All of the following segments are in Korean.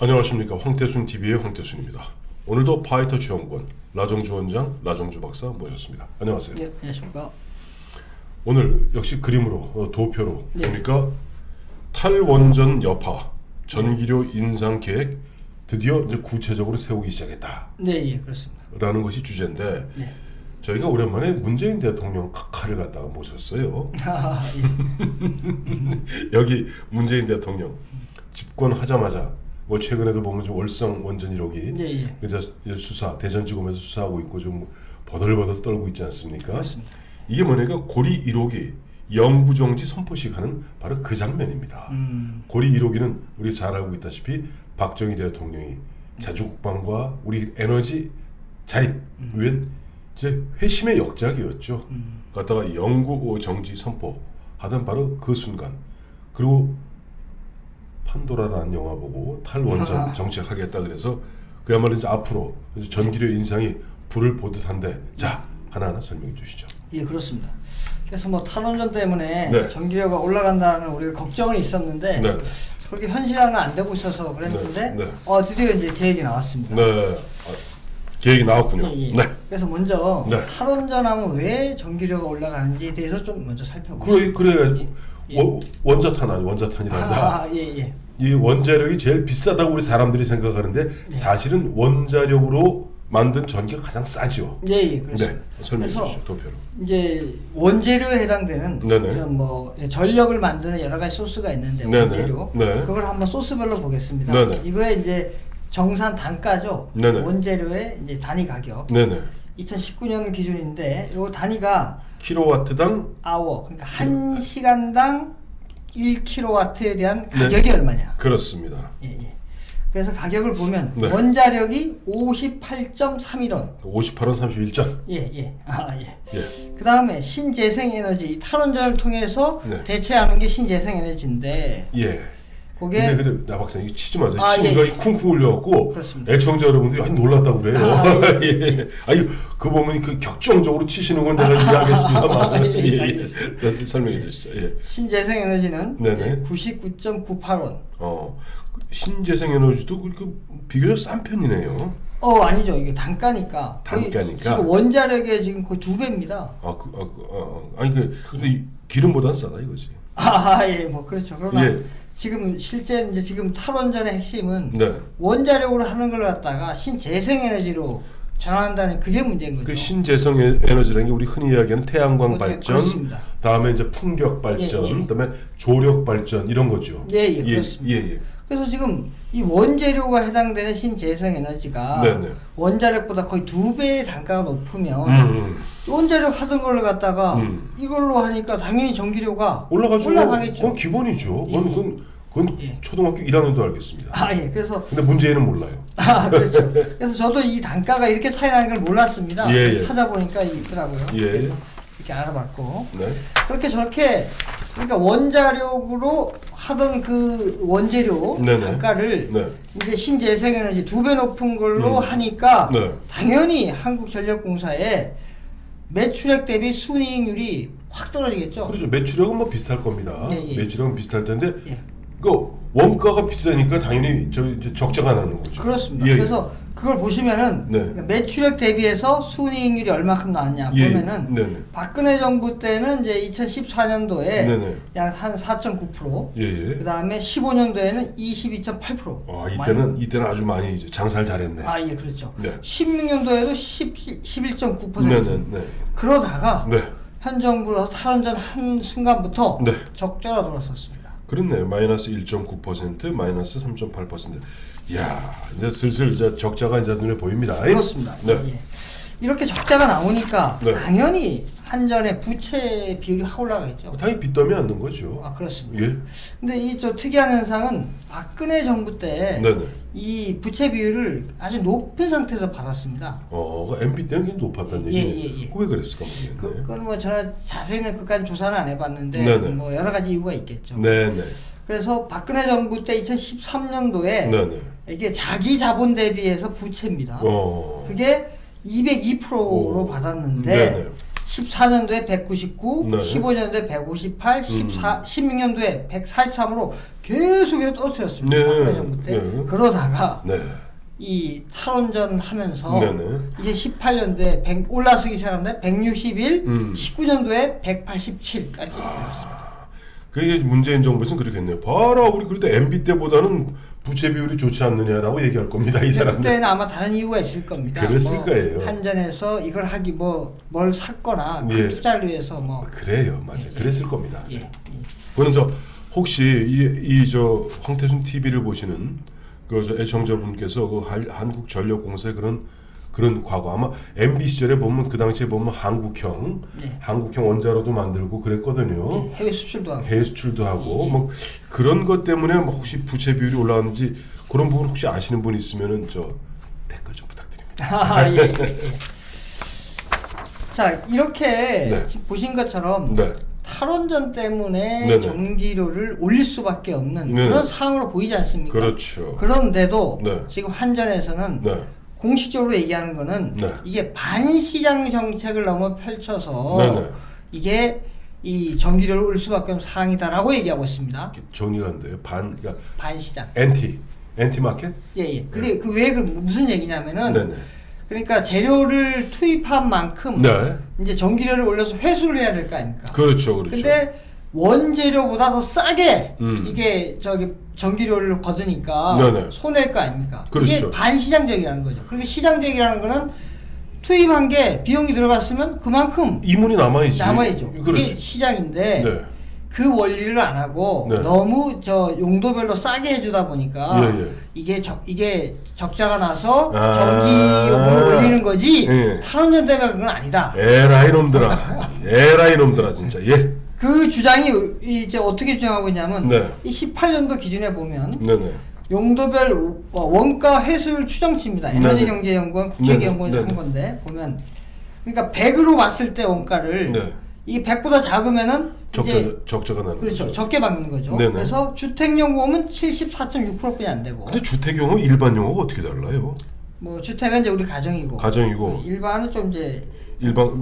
안녕하십니까. 황태순 TV의 황태순입니다. 오늘도 파이터치 연구원 라정주 원장, 라정주 박사 모셨습니다. 안녕하세요. 네, 안녕하십니까. 오늘 역시 그림으로 도표로 네. 보니까 탈원전 여파 전기료 인상 계획 드디어 이제 구체적으로 세우기 시작했다라는 네, 예, 그렇습니다. 것이 주제인데 네. 저희가 오랜만에 문재인 대통령 카카를 갖다가 모셨어요. 여기 문재인 대통령 집권하자마자 뭐 최근에도 보면 좀 월성 원전 1호기 네, 예. 그래서 수사 대전지검에서 수사하고 있고 좀 버덜버덜 떨고 있지 않습니까? 그렇습니다. 이게 뭐냐니까 고리 1호기 영구정지 선포식 하는 바로 그 장면입니다. 고리 1호기는 우리 잘 알고 있다시피 박정희 대통령이 자주국방과 우리 에너지 자립 위한 이제 회심의 역작이었죠. 갖다가 영구정지 선포하던 바로 그 순간. 그리고 판도라라는 영화 보고 탈원전 정책하겠다 그래서 그야말로 이제 앞으로 이제 전기료 인상이 불을 보듯한데 자 하나하나 설명해 주시죠. 예, 그렇습니다. 그래서 뭐 탈원전 때문에 네. 전기료가 올라간다는 우리가 걱정은 있었는데 네. 그렇게 현실화는 안 되고 있어서 그랬는데 네. 네. 드디어 이제 계획이 나왔습니다. 네. 계획이 나왔군요. 예, 예. 네. 그래서 먼저 네. 탈원전하면 왜 전기료가 올라가는지에 대해서 좀 먼저 살펴보겠습니다. 그래 예. 원자탄 아니 원자탄이란다. 예, 예. 이 원자력이 제일 비싸다고 우리 사람들이 생각하는데 사실은 원자력으로 만든 전기가 가장 싸죠. 예, 예, 그렇습니다. 네. 설명해 그래서 주시죠. 도표로. 이제 원재료에 해당되는 네네. 이런 뭐 전력을 만드는 여러 가지 소스가 있는데 네네. 원재료 네. 그걸 한번 소스별로 보겠습니다. 네네. 이거에 이제 정산 단가죠. 네네. 원재료의 이제 단위 가격. 네네. 2019년 기준인데 요 단위가 킬로와트당 아워 그러니까 1시간당 1kW에 대한 네. 가격이 얼마냐. 그렇습니다. 예, 예. 그래서 가격을 보면 네. 원자력이 58.31원. 58원 31전. 예, 예. 예. 예. 그 다음에 신재생에너지 탈원전을 통해서 네. 대체하는 게 신재생에너지인데 예. 그게 근데 나 박사님 이거 치지 마세요. 아, 치니까 예, 예. 쿵쿵 울려갖고 그렇습니다. 애청자 여러분들이 아니 놀랐다고 그래요. 아, 예. 아니 그 보면 그 격정적으로 치시는 건 내가 이해하겠습니다만. 아, 예, 예. 알겠습니다. 네, 설명해 주시죠. 예. 신재생에너지는 네네. 99.98원. 신재생에너지도 그렇게 비교적 싼 편이네요. 아니죠. 이게 단가니까. 거의 단가니까. 지금 원자력의 지금 거의 2배입니다. 아니 근데 이 기름보단 싸다 이거지. 예, 뭐 그렇죠. 그러나 예. 지금 실제 이제 지금 탈원전의 핵심은 네. 원자력으로 하는 걸 갖다가 신재생에너지로 전환한다는 그게 문제인 거죠. 그 신재생 에너지라는 게 우리 흔히 이야기하는 태양광 발전, 그렇습니다. 다음에 이제 풍력 발전, 예, 예. 그다음에 조력 발전 이런 거죠. 예, 그렇습니다. 예. 그래서 지금 이 원재료가 해당되는 신재생에너지가 네네. 원자력보다 거의 2배의 단가가 높으면 음. 원자력 하던 걸 갖다가 음. 이걸로 하니까 당연히 전기료가 올라가죠. 올라가겠죠. 기본이죠. 예, 그건 예. 초등학교 1학년도 알겠습니다. 예. 그래서 근데 문제는 몰라요. 그렇죠. 그래서 저도 이 단가가 이렇게 차이 나는 걸 몰랐습니다. 예, 예. 찾아보니까 있더라고요. 예. 그래서 이렇게 알아봤고 네. 그렇게 저렇게 그러니까 원자력으로 하던 그 원재료 네네. 단가를 네. 이제 신재생에너지 2배 높은 걸로 하니까 네. 당연히 한국전력공사의 매출액 대비 순이익률이 확 떨어지겠죠. 그렇죠. 매출액은 뭐 비슷할 겁니다. 예, 예. 매출액은 비슷할 텐데 예. 그 원가가 비싸니까 당연히 이제 적자가 나는 거죠. 그렇습니다. 예, 예. 그래서 그걸 보시면은 네. 그러니까 매출액 대비해서 순이익률이 얼마큼 나왔냐 예, 보면은 네네. 박근혜 정부 때는 이제 2014년도에 네네. 약 한 4.9%, 예. 그 다음에 15년도에는 22.8%. 이때는 아주 많이 이제 장사를 잘했네. 예, 그렇죠. 네. 16년도에도 11.9%. 네네. 그러다가 네. 현 정부에서 탈원전 한 순간부터 네. 적자가 돌아섰습니다. 그렇네요. 마이너스 1.9%, 마이너스 3.8%. 이야, 이제 슬슬 이제 적자가 이제 눈에 보입니다. 그렇습니다. 네. 예. 이렇게 적자가 나오니까 네. 당연히 한전의 부채 비율이 확 올라가겠죠. 당연히 빚더미 않는 거죠. 그렇습니다. 예. 근데 이 좀 특이한 현상은 박근혜 정부 때 네네. 이 부채 비율을 아주 높은 상태에서 받았습니다. 그 MB 때는 굉장히 높았다는 예, 얘기. 예. 왜 그랬을까 모르겠네. 그건 뭐 제가 자세히는 끝까지 조사는 안 해봤는데 네네. 뭐 여러 가지 이유가 있겠죠. 네네. 그래서 박근혜 정부 때 2013년도에 네네. 이게 자기 자본 대비해서 부채입니다. 어. 그게 202%로 오. 받았는데 네네. 14년도에 199, 네. 15년도에 158, 16년도에 143으로 계속해서 떨어뜨렸습니다. 네. 박근혜 정부 때. 네. 그러다가 네. 이 탈원전 하면서 네네. 이제 18년도에 100 올라서기 시작하는데 161, 19년도에 187까지 올랐습니다. 그게 문재인 정부에서는 그렇겠네요. 봐라, 우리 그래도 MB 때보다는 부채 비율이 좋지 않느냐라고 얘기할 겁니다. 이 사람들. 그때는 아마 다른 이유가 있을 겁니다. 그랬을 거예요. 한전에서 이걸 하기 뭘 샀거나 큰 예. 투자를 위해서 뭐 그래요, 맞아요. 그랬을 겁니다. 예. 그는 저 혹시 이 황태순 TV를 보시는 그 저 애청자분께서 그 한국전력공사의 그런 과거 아마 MB 시절에 보면 그 당시에 보면 한국형 원자로도 만들고 그랬거든요. 예, 해외 수출도 하고. 해외 수출도 하고 뭐 그런 것 때문에 뭐 혹시 부채 비율이 올라왔는지 그런 부분 혹시 아시는 분 있으면은 저 댓글 좀 부탁드립니다. 아, 예. 자, 이렇게 네. 지금 보신 것처럼 네. 탈원전 때문에 네네. 전기료를 올릴 수밖에 없는 네네. 그런 상황으로 보이지 않습니까? 그렇죠. 그런데도 네. 지금 한전에서는 네. 공식적으로 얘기하는 거는 네. 이게 반시장 정책을 너무 펼쳐서 네네. 이게 이 전기료를 올릴 수밖에 없는 상황이다라고 얘기하고 있습니다. 정리가 안 돼요. 그러니까 반시장. 엔티 마켓? 예. 그게 그 왜 무슨 얘기냐면은 네네. 그러니까 재료를 투입한 만큼 네. 이제 전기료를 올려서 회수를 해야 될 거 아닙니까? 그렇죠, 그렇죠. 근데 원재료보다 더 싸게 음. 전기료를 거두니까 네네. 손해일 거 아닙니까? 그렇죠. 이게 반시장적이라는 거죠. 그리고 시장적이라는 거는 투입한 게 비용이 들어갔으면 그만큼 이문이 남아있지. 남아있죠. 그게 그렇죠. 시장인데 네. 그 원리를 안 하고 네. 너무 용도별로 싸게 해주다 보니까 예, 예. 이게 적자가 나서 아. 전기요금을 올리는 거지 예. 탈원전 때문에 그건 아니다. 에라이 놈들아 진짜. 예. 그 주장이 이제 어떻게 주장하고 있냐면 네. 이 18년도 기준에 보면 네네. 용도별 원가 회수율 추정치입니다. 에너지경제연구원 국제기연구원에서 네네. 한 건데 보면 그러니까 100으로 봤을 때 원가를 네. 이게 100보다 작으면은 이제 적자가 나는 그렇죠. 거죠. 적게 받는 거죠. 네네. 그래서 주택용 보험은 74.6%뿐이 안 되고 근데 주택용하고 일반용하고 어떻게 달라요? 뭐 주택은 이제 우리 가정이고 가정이고. 일반은 좀 이제 일반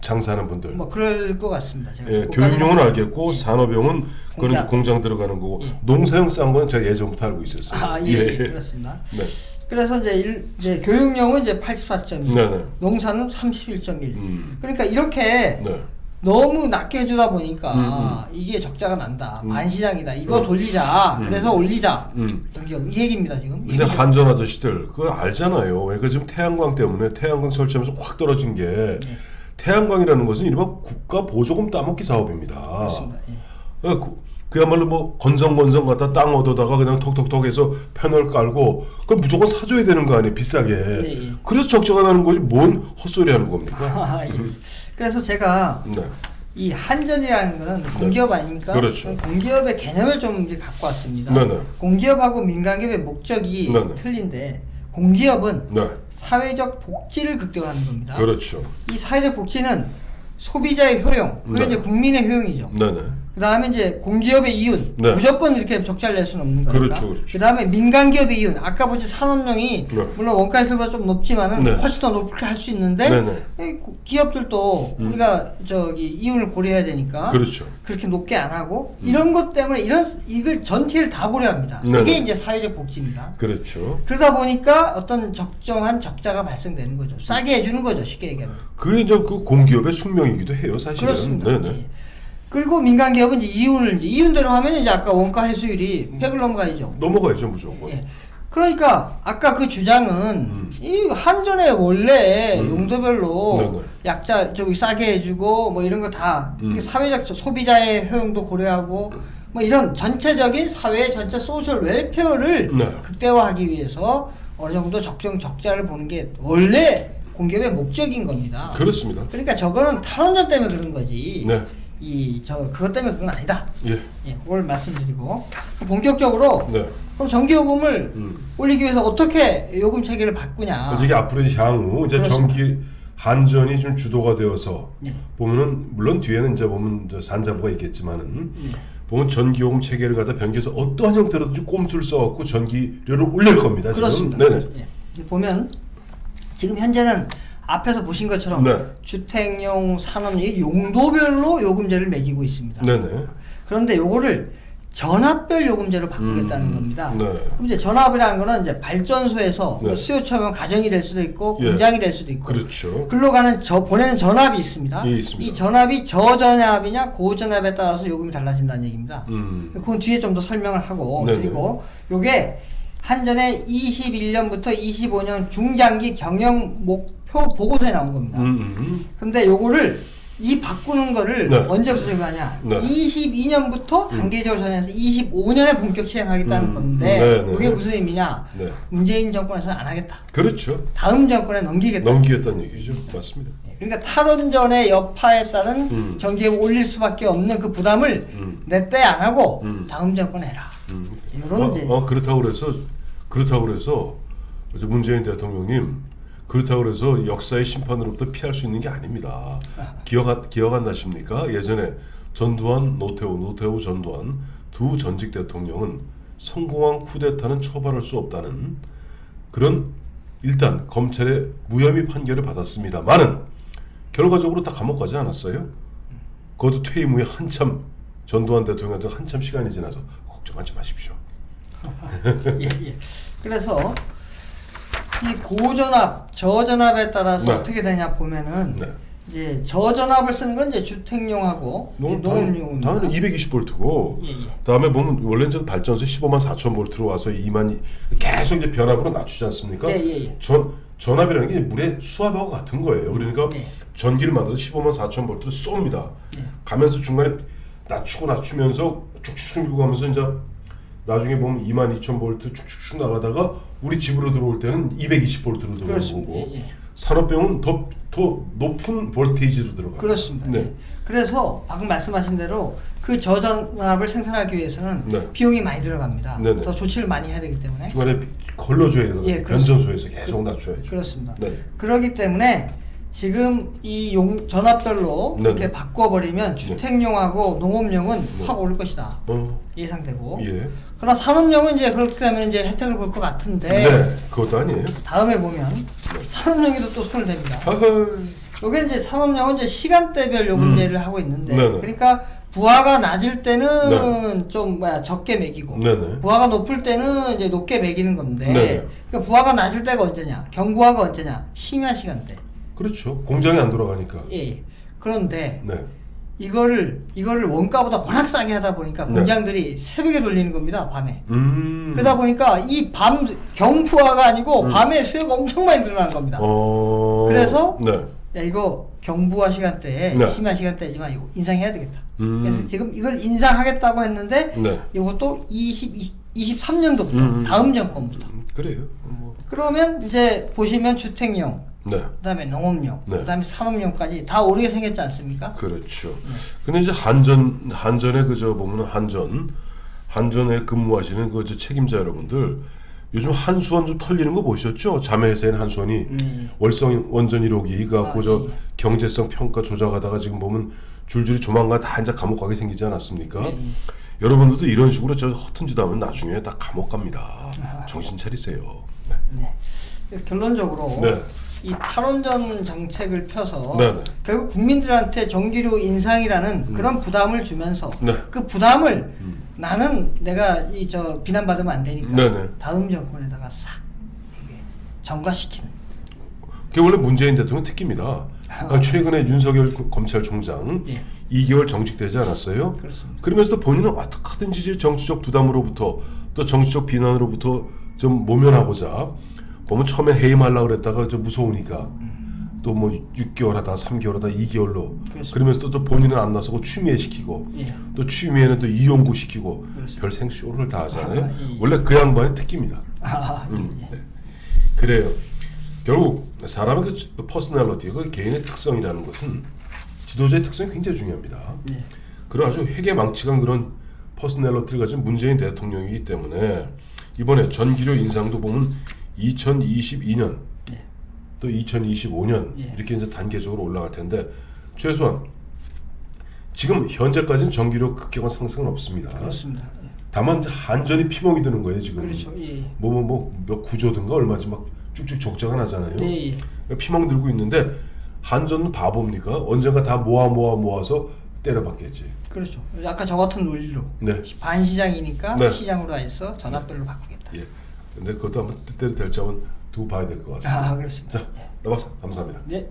장사하는 분들. 뭐 그럴 것 같습니다. 제가 예, 국가적으로. 교육용은 알겠고 예. 산업용은 그건 이제 공장 들어가는 거고 예. 농사용 싼 거는 제가 예전부터 알고 있었어요. 아, 예. 그렇습니다. 네. 그래서 이제 교육용은 이제 84.2, 네네. 농사는 31.1. 그러니까 이렇게 네. 너무 낮게 해주다 보니까 이게 적자가 난다. 반시장이다. 이거 돌리자. 그래서 올리자. 이 얘기입니다 지금. 근데 한전 아저씨들 그거 알잖아요. 그러니까 지금 태양광 때문에 태양광 설치하면서 확 떨어진 게 태양광이라는 것은 일반 국가 보조금 따먹기 사업입니다. 그렇습니다. 예. 그야말로 뭐 건성건성 갖다 땅 얻어다가 그냥 톡톡톡 해서 패널 깔고 그걸 무조건 사줘야 되는 거 아니에요, 비싸게. 네. 그래서 적자가 나는 거지 뭔 헛소리 하는 겁니까? 아, 예. 그래서 제가 네. 이 한전이라는 거는 공기업 아닙니까? 그렇죠. 공기업의 개념을 좀 이제 갖고 왔습니다. 네네. 공기업하고 민간기업의 목적이 네네. 틀린데 공기업은 네. 사회적 복지를 극대화하는 겁니다. 그렇죠. 이 사회적 복지는 소비자의 효용, 그게 네. 이제 국민의 효용이죠. 네네. 그 다음에 이제 공기업의 이윤, 네. 무조건 이렇게 적자를 낼 수는 없는 거니까. 그렇죠, 그렇죠. 그 다음에 민간기업의 이윤, 아까 보신 산업용이 네. 물론 원가에서보다 좀 높지만은 네. 훨씬 더 높게 할 수 있는데 네네. 이 기업들도 우리가 이윤을 고려해야 되니까 그렇죠. 그렇게 높게 안 하고 이런 것 때문에 이걸 전체를 다 고려합니다. 네네. 이게 이제 사회적 복지입니다. 그렇죠. 그러다 보니까 어떤 적정한 적자가 발생되는 거죠. 싸게 해주는 거죠, 쉽게 얘기하면. 그게 이제 그 공기업의 숙명이기도 해요, 사실은. 그렇습니다. 네네. 예. 그리고 민간 기업은 이제 이윤대로 하면 이제 아까 원가 회수율이 100을 넘어가야죠. 넘어가야죠, 무조건. 예. 그러니까 아까 그 주장은 이 한전에 원래 용도별로 네네. 약자 싸게 해주고 뭐 이런 거 다 사회적 소비자의 효용도 고려하고 뭐 이런 전체적인 사회 전체 소셜 웰페어를 네. 극대화하기 위해서 어느 정도 적자를 보는 게 원래 공기업의 목적인 겁니다. 그렇습니다. 그러니까 저거는 탈원전 때문에 그런 거지. 네. 그것 때문에 그건 아니다. 예. 그걸 말씀드리고 본격적으로 네. 그럼 전기요금을 올리기 위해서 어떻게 요금 체계를 바꾸냐? 이게 앞으로 이제 향후 이제 그렇습니다. 전기 한전이 좀 주도가 되어서 네. 보면은 물론 뒤에는 이제 보면 산자부가 있겠지만은 보면 전기요금 체계를 갖다 변경해서 어떠한 형태로든지 꼼수를 써갖고 전기료를 올릴 겁니다. 그렇습니다. 지금. 네네. 보면 지금 현재는 앞에서 보신 것처럼 네. 주택용, 산업용 용도별로 요금제를 매기고 있습니다. 네네. 그런데 요거를 전압별 요금제로 바꾸겠다는 겁니다. 네. 그럼 이제 전압이라는 거는 이제 발전소에서 네. 수요 처면 가정이 될 수도 있고 예. 공장이 될 수도 있고 그렇죠. 글로 가는 보내는 전압이 있습니다. 예, 있습니다. 이 전압이 저전압이냐 고전압에 따라서 요금이 달라진다는 얘기입니다. 그건 뒤에 좀 더 설명을 하고 네네. 드리고 요게 한전의 21년부터 25년 중장기 경영 목표 보고서에 나온 겁니다. 근데 요거를 이 바꾸는 거를 네. 언제부터 정하냐? 네. 22년부터 단계적으로 전해서 25년에 본격 시행하겠다는 건데 네, 네. 그게 무슨 의미냐? 네. 문재인 정권에서는 안 하겠다. 그렇죠. 다음 정권에 넘기겠다. 넘기겠다는 얘기죠. 맞습니다. 그러니까 탈원전의 여파에 따른 전기요금 올릴 수밖에 없는 그 부담을 내 때 안 하고 다음 정권에 해라. 이런 이제 그렇다고 그래서 이제 문재인 대통령님 그렇다고 그래서 역사의 심판으로부터 피할 수 있는 게 아닙니다. 기억 안 나십니까? 예전에 전두환, 노태우, 전두환 두 전직 대통령은 성공한 쿠데타는 처벌할 수 없다는 그런 일단 검찰의 무혐의 판결을 받았습니다만은 결과적으로 다 감옥 가지 않았어요. 그것도 퇴임 후에 한참 전두환 대통령한테 한참 시간이 지나서 걱정하지 마십시오. 예. 그래서 이 고전압, 저전압에 따라서 네. 어떻게 되냐 보면은 네. 이제 저전압을 쓰는 건 이제 주택용하고 농업용입니다. 당연히 220볼트고 예. 다음에 보면 원래 이제 발전소 15만 4천 볼트로 와서 2만 계속 이제 변압으로 낮추지 않습니까? 예. 전압이라는 게 물의 수압하고 같은 거예요. 그러니까 예. 전기를 만들어서 15만 4천 볼트를 쏩니다. 가면서 중간에 낮추면서 쭉쭉 밀고 가면서 이제 나중에 보면 2만 2천 볼트 쭉쭉 나가다가 우리 집으로 들어올 때는 220볼트로 들어오는 거고 산업병은 더 높은 볼테이지로 들어가요. 그렇습니다. 네. 그래서 방금 말씀하신 대로 그 저전압을 생산하기 위해서는 네. 비용이 많이 들어갑니다. 네네. 더 조치를 많이 해야 되기 때문에. 중간에 걸러줘야 되거든요. 예, 변전소에서 계속 낮춰야죠. 그렇습니다. 네. 그렇기 때문에 지금 이 전압별로 네네. 이렇게 바꿔버리면 주택용하고 농업용은 확 오를 것이다. 어, 예상되고. 예. 그러나 산업용은 이제 그렇게 되면 이제 혜택을 볼 것 같은데 네, 그것도 아니에요. 다음에 보면 산업용에도 또 손을 댑니다. 아허. 여기 이제 산업용은 이제 시간대별 요금제를 하고 있는데, 네네. 그러니까 부하가 낮을 때는 좀 적게 매기고, 네네. 부하가 높을 때는 이제 높게 매기는 건데, 네네. 그러니까 부하가 낮을 때가 언제냐? 경부하가 언제냐? 심야 시간대. 그렇죠. 공장이 안 돌아가니까. 예. 그런데 네. 이거를 원가보다 워낙 싸게 하다 보니까 네. 공장들이 새벽에 돌리는 겁니다, 밤에. 그러다 음. 보니까 이 밤 경부하가 아니고 밤에 수요가 엄청 많이 늘어난 겁니다. 그래서 네. 야, 이거 경부화 시간대에 네. 심야 시간대지만 이거 인상해야 되겠다. 음. 그래서 지금 이걸 인상하겠다고 했는데 네. 이것도 23년도부터 다음 정권부터. 그래요. 뭐. 그러면 이제 보시면 주택용, 네. 그다음에 농업용, 네. 그다음에 산업용까지 다 오르게 생겼지 않습니까? 그렇죠. 근데 이제 한전에 그저 보면 한전에 근무하시는 그 저 책임자 여러분들 요즘 한수원 좀 털리는 거 보셨죠? 자매회사인 한수원이 월성 원전 1호기 그저 경제성 평가 조작하다가 지금 보면 줄줄이 조만간 다 이제 감옥 가게 생기지 않았습니까? 여러분들도 이런 식으로 저 허튼 짓 하면 나중에 다 감옥 갑니다. 정신 차리세요. 네. 네. 결론적으로 네. 이 탈원전 정책을 펴서 네. 결국 국민들한테 전기료 인상이라는 그런 부담을 주면서 네. 그 부담을 나는 내가 비난받으면 안 되니까 네네. 다음 정권에다가 싹 이게 전가시키는. 그게 원래 문재인 대통령 특기입니다. 최근에 윤석열 검찰총장 예. 2개월 정직되지 않았어요? 그렇습니다. 그러면서도 본인은 어떻게 하든지 정치적 부담으로부터 또 정치적 비난으로부터 좀 모면하고자 보면 처음에 해임하려고 그랬다가 좀 무서우니까 또 뭐 6개월 하다 3개월 하다 2개월로 그렇습니다. 그러면서 또 본인은 안 나서고 취미에 시키고 예. 또 취미에는 또 이용구 시키고 그렇습니다. 별 생쇼를 다 하잖아요. 예. 원래 그 양반의 특기입니다. 예. 네. 그래요. 결국 사람의 그 퍼스널리티, 그 개인의 특성이라는 것은 지도자의 특성이 굉장히 중요합니다. 네. 그런 아주 회개망측한 그런 퍼스널리티를 가진 문재인 대통령이기 때문에 이번에 전기료 인상도 보면 2022년 네. 또 2025년 예. 이렇게 이제 단계적으로 올라갈 텐데 최소한 지금 현재까지는 전기료 급격한 상승은 없습니다. 그렇습니다. 예. 다만 이제 한전이 피멍이 드는 거예요 지금. 그렇죠. 예. 몇 구조든가 얼마지 막 쭉쭉 적자가 나잖아요. 네. 피멍 들고 있는데 한전은 바보입니까? 언젠가 다 모아서 때려박겠지. 그렇죠. 아까 저 같은 논리로 네. 반시장이니까 네. 시장으로 다 해서 전압별로 바꾸겠다. 예. 근데 그것도 한번 뜻대로 될지 한번 두고 봐야 될 것 같습니다. 아, 그렇습니다. 자, 나박사 감사합니다. 네.